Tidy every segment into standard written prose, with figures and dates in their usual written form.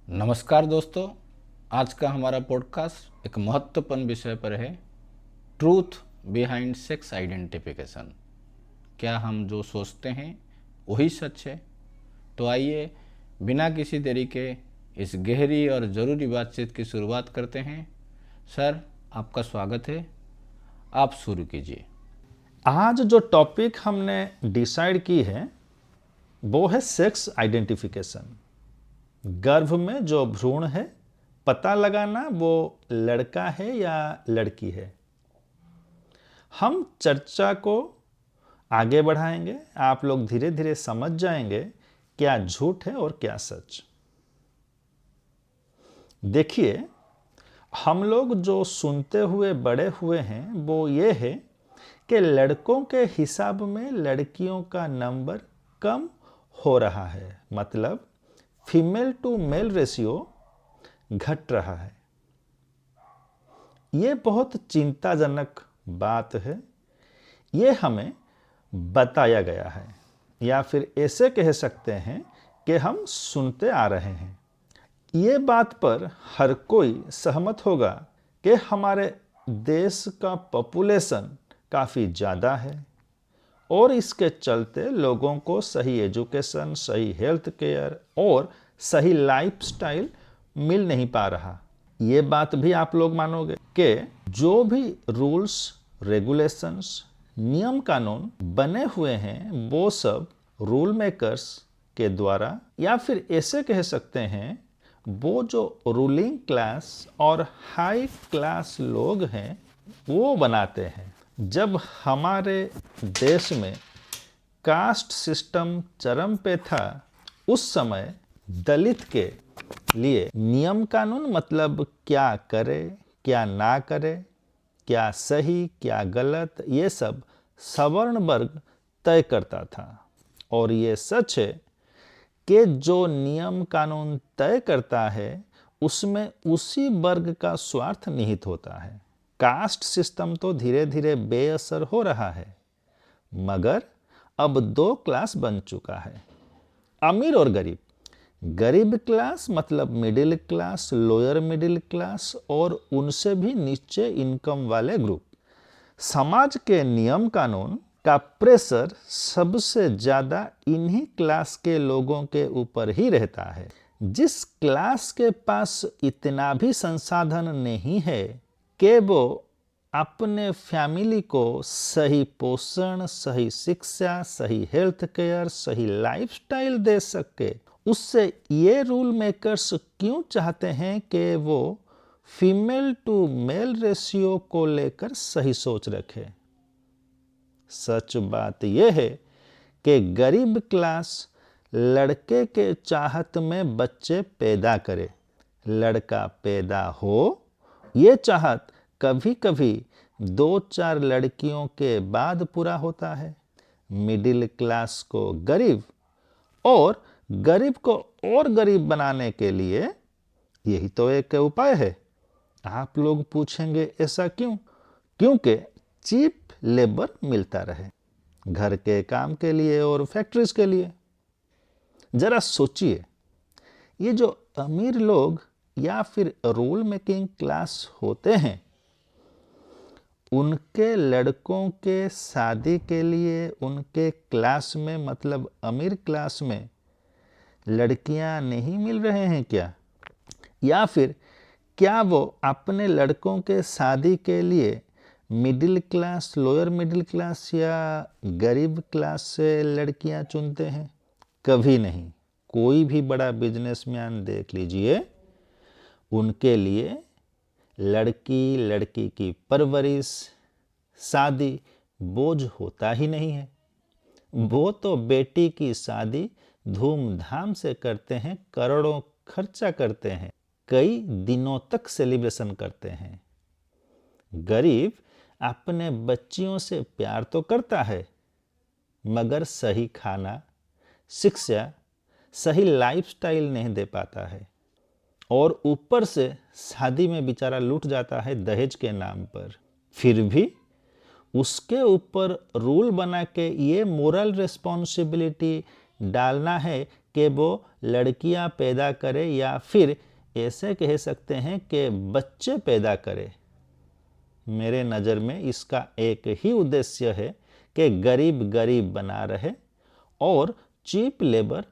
नमस्कार दोस्तों, आज का हमारा पॉडकास्ट एक महत्वपूर्ण विषय पर है। Truth behind sex identification. क्या हम जो सोचते हैं वही सच है? तो आइए बिना किसी देरी के इस गहरी और ज़रूरी बातचीत की शुरुआत करते हैं। सर, आपका स्वागत है, आप शुरू कीजिए। आज जो टॉपिक हमने डिसाइड की है वो है सेक्स आइडेंटिफिकेशन। गर्भ में जो भ्रूण है, पता लगाना वो लड़का है या लड़की है। हम चर्चा को आगे बढ़ाएंगे, आप लोग धीरे धीरे समझ जाएंगे क्या झूठ है और क्या सच। देखिए, हम लोग जो सुनते हुए बड़े हुए हैं वो ये है कि लड़कों के हिसाब में लड़कियों का नंबर कम हो रहा है, मतलब फीमेल टू मेल रेशियो घट रहा है। ये बहुत चिंताजनक बात है। ये हमें बताया गया है, या फिर ऐसे कह सकते हैं कि हम सुनते आ रहे हैं। ये बात पर हर कोई सहमत होगा कि हमारे देश का पॉपुलेशन काफ़ी ज़्यादा है और इसके चलते लोगों को सही एजुकेशन, सही हेल्थ केयर और सही लाइफस्टाइल मिल नहीं पा रहा। ये बात भी आप लोग मानोगे कि जो भी रूल्स, रेगुलेशंस, नियम कानून बने हुए हैं वो सब रूल मेकर्स के द्वारा, या फिर ऐसे कह सकते हैं वो जो रूलिंग क्लास और हाई क्लास लोग हैं वो बनाते हैं। जब हमारे देश में कास्ट सिस्टम चरम पे था, उस समय दलित के लिए नियम कानून, मतलब क्या करे क्या ना करे, क्या सही क्या गलत, ये सब सवर्ण वर्ग तय करता था। और ये सच है कि जो नियम कानून तय करता है उसमें उसी वर्ग का स्वार्थ निहित होता है। कास्ट सिस्टम तो धीरे धीरे बेअसर हो रहा है, मगर अब दो क्लास बन चुका है, अमीर और गरीब। गरीब क्लास मतलब middle class, lower middle class और उनसे भी नीचे इनकम वाले ग्रुप। समाज के नियम कानून का प्रेशर सबसे ज्यादा इन्हीं क्लास के लोगों के ऊपर ही रहता है। जिस क्लास के पास इतना भी संसाधन नहीं है कि वो अपने फैमिली को सही पोषण, सही शिक्षा, सही हेल्थ केयर, सही लाइफस्टाइल दे सके, उससे ये रूल मेकर्स क्यों चाहते हैं कि वो फीमेल टू मेल रेशियो को लेकर सही सोच रखे। सच बात यह है कि गरीब क्लास लड़के के चाहत में बच्चे पैदा करे, लड़का पैदा हो, ये चाहत कभी कभी 2-4 लड़कियों के बाद पूरा होता है। मिडिल क्लास को गरीब और गरीब को और गरीब बनाने के लिए यही तो एक उपाय है। आप लोग पूछेंगे ऐसा क्यों? क्योंकि चीप लेबर मिलता रहे घर के काम के लिए और फैक्ट्रीज के लिए। जरा सोचिए, ये जो अमीर लोग या फिर रूल मेकिंग क्लास होते हैं, उनके लड़कों के शादी के लिए उनके क्लास में, मतलब अमीर क्लास में लड़कियां नहीं मिल रहे हैं क्या? या फिर क्या वो अपने लड़कों के शादी के लिए middle class, lower middle class या गरीब क्लास से लड़कियां चुनते हैं? कभी नहीं। कोई भी बड़ा बिजनेसमैन देख लीजिए, उनके लिए लड़की की परवरिश, शादी बोझ होता ही नहीं है। वो तो बेटी की शादी धूमधाम से करते हैं, करोड़ों खर्चा करते हैं, कई दिनों तक सेलिब्रेशन करते हैं। गरीब अपने बच्चियों से प्यार तो करता है, मगर सही खाना, शिक्षा, सही लाइफस्टाइल नहीं दे पाता है, और ऊपर से शादी में बेचारा लूट जाता है दहेज के नाम पर। फिर भी उसके ऊपर रूल बना के ये मोरल रिस्पॉन्सिबिलिटी डालना है कि वो लड़कियां पैदा करे या फिर ऐसे कह सकते हैं कि बच्चे पैदा करे। मेरे नज़र में इसका एक ही उद्देश्य है कि गरीब गरीब बना रहे और चीप लेबर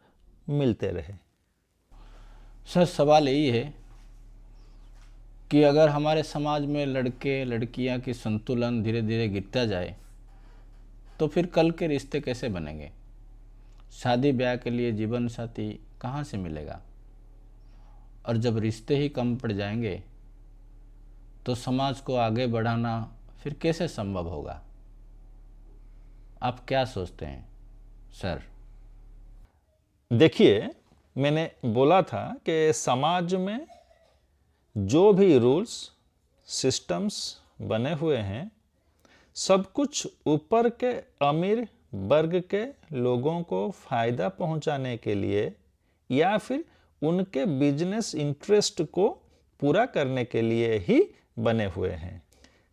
मिलते रहे। सर, सवाल यही है कि अगर हमारे समाज में लड़के लड़कियां की संतुलन धीरे धीरे गिरता जाए तो फिर कल के रिश्ते कैसे बनेंगे? शादी ब्याह के लिए जीवन साथी कहाँ से मिलेगा? और जब रिश्ते ही कम पड़ जाएंगे तो समाज को आगे बढ़ाना फिर कैसे संभव होगा? आप क्या सोचते हैं सर? देखिए, मैंने बोला था कि समाज में जो भी रूल्स सिस्टम्स बने हुए हैं, सब कुछ ऊपर के अमीर वर्ग के लोगों को फायदा पहुंचाने के लिए या फिर उनके बिजनेस इंटरेस्ट को पूरा करने के लिए ही बने हुए हैं।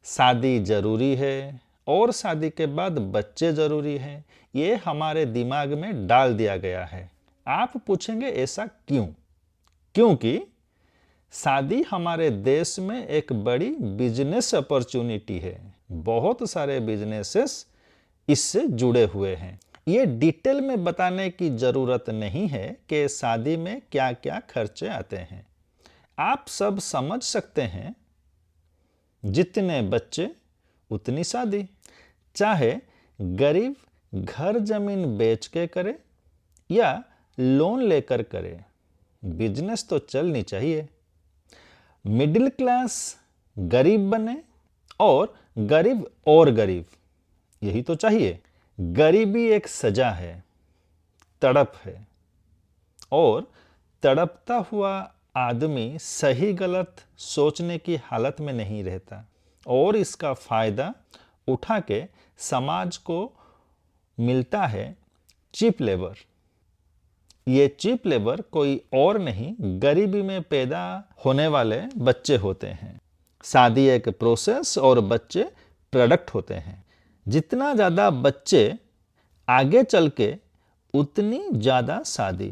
शादी जरूरी है और शादी के बाद बच्चे जरूरी हैं, ये हमारे दिमाग में डाल दिया गया है। आप पूछेंगे ऐसा क्यों? क्योंकि शादी हमारे देश में एक बड़ी बिजनेस अपॉर्चुनिटी है। बहुत सारे बिजनेसेस इससे जुड़े हुए हैं। ये डिटेल में बताने की जरूरत नहीं है कि शादी में क्या क्या खर्चे आते हैं। आप सब समझ सकते हैं, जितने बच्चे उतनी शादी। चाहे गरीब घर जमीन बेच के करे या लोन लेकर करे, बिजनेस तो चलनी चाहिए। मिडिल क्लास गरीब बने और गरीब, यही तो चाहिए। गरीबी एक सजा है, तड़प है, और तड़पता हुआ आदमी सही गलत सोचने की हालत में नहीं रहता और इसका फायदा उठा के समाज को मिलता है चीप लेबर। ये चीप लेबर कोई और नहीं, गरीबी में पैदा होने वाले बच्चे होते हैं। शादी एक प्रोसेस और बच्चे प्रोडक्ट होते हैं। जितना ज़्यादा बच्चे आगे चल के उतनी ज़्यादा शादी।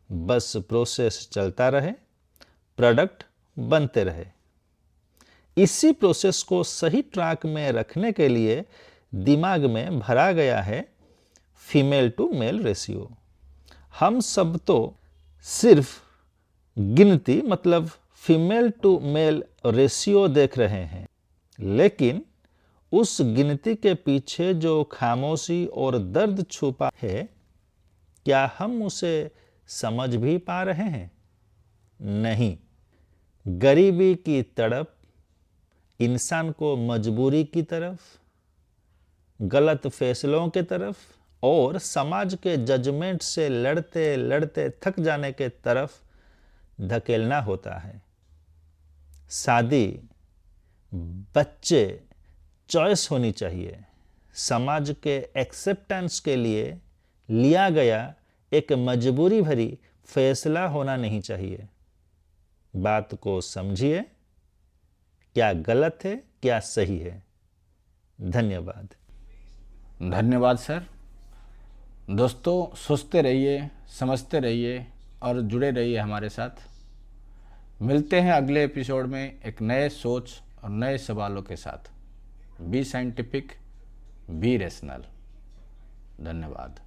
बस प्रोसेस चलता रहे, प्रोडक्ट बनते रहे। इसी प्रोसेस को सही ट्रैक में रखने के लिए दिमाग में भरा गया है फीमेल टू मेल रेशियो। हम सब तो सिर्फ गिनती मतलब फीमेल टू मेल रेशियो देख रहे हैं, लेकिन उस गिनती के पीछे जो खामोशी और दर्द छुपा है, क्या हम उसे समझ भी पा रहे हैं? नहीं। गरीबी की तड़प इंसान को मजबूरी की तरफ, गलत फैसलों के तरफ और समाज के जजमेंट से लड़ते लड़ते थक जाने के तरफ धकेलना होता है। शादी, बच्चे चॉइस होनी चाहिए। समाज के एक्सेप्टेंस के लिए लिया गया एक मजबूरी भरी फैसला होना नहीं चाहिए। बात को समझिए, क्या गलत है क्या सही है। धन्यवाद। धन्यवाद सर। दोस्तों, सोचते रहिए, समझते रहिए और जुड़े रहिए हमारे साथ। मिलते हैं अगले एपिसोड में एक नए सोच और नए सवालों के साथ। Be scientific, be rational. धन्यवाद।